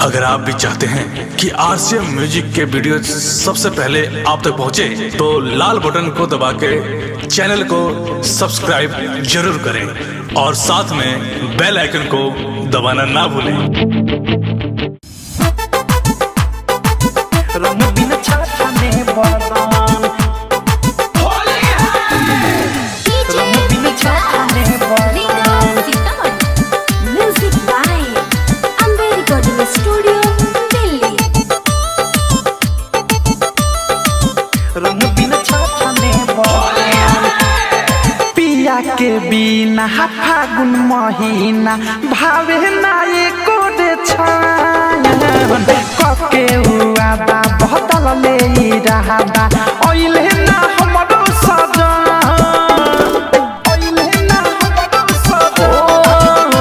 अगर आप भी चाहते हैं कि आरसीएम म्यूजिक के वीडियो सबसे पहले आप तक पहुंचे, तो लाल बटन को दबा के चैनल को सब्सक्राइब जरूर करें और साथ में बेल आइकन को दबाना ना भूलें। के बिना फागुन महीना भावे ना एको दे छान कके हुआ बा बहतल ले रहा बा ओइले ना हमरो सजन ओइले ना हमरो सजन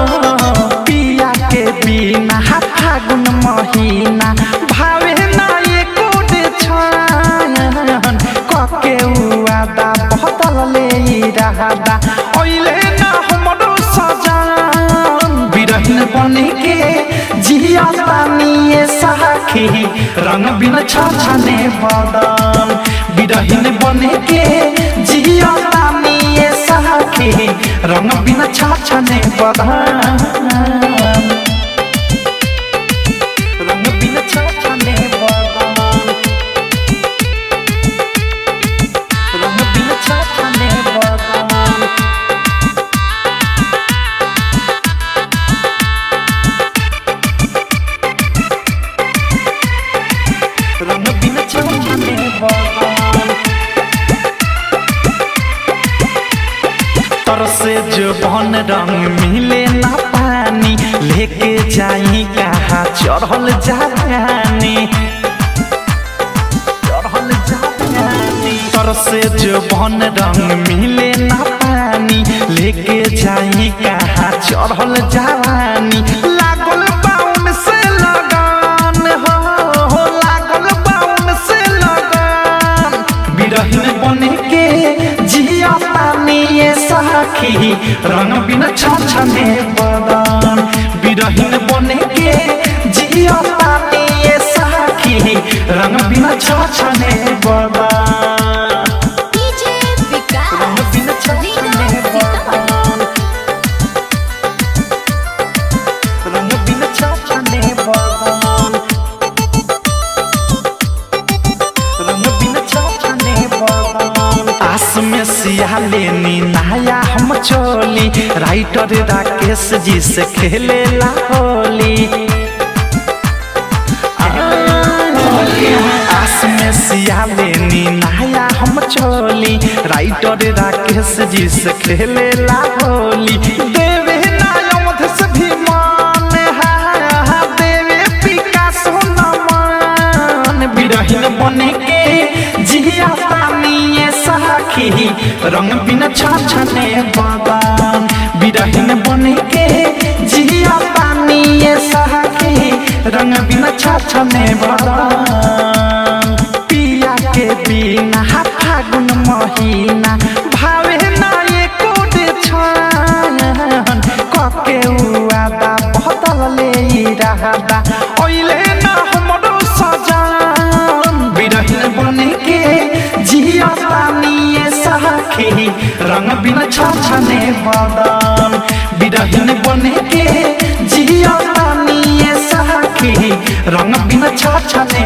पिया के बिना फागुन महीना भावे ना एको दे छान कके हुआ बा बहतल ले रहा बा ओइले ना हमरो सजन बिरहन बने के जिया तानिए सखी रंग बिन छछने बदन बिरहन बने के जिया तानिए सखी रंग बिन छछने बदन रंग बिन छछने बदन रंग बिन छछने बदन से जो बन रंग मिले ना पानी लेके जाई कहाँ चढ़ल जानी चढ़ल जानी तर से जो बन रंग मिले ना पानी लेके जाई कहाँ चढ़ल जानी लागल बाउन से लगन हो लागल बाउन से लगन बिरहन बने के जिया पानिए सखी रंग बिन छछने बदन बिरहन बने के जिया पानिए सखी रंग बिन छछने बदन रंग बिन छछने बदन रंग बिन छछने बदन रंग बिन छछने बदन आस में सिया लेनी नया हम चोली राइटर राकेश जी से खेले ला होली आस में सिया लेनी नया हम चोली राइटर राकेश जी से खेले ला होली देवे नायमध से भी मान है देवे पिकासो नमन बिरहन बने के जिया पानिए सखी रंग बिन छछने बदन बिरहन बने के जिया पानिए सखी रंग बिन छछने बदन पिया के बिना फागुन महीना भावे ना एको दे छान कके हुआ बा बहतल ले रहा बा ओइले ना हमरो सजन बिरहन बने के जिया पानिए सखी रंग बिन छछने बदन बिरहन बने के जिया पानिए सखी रंग बिन छछने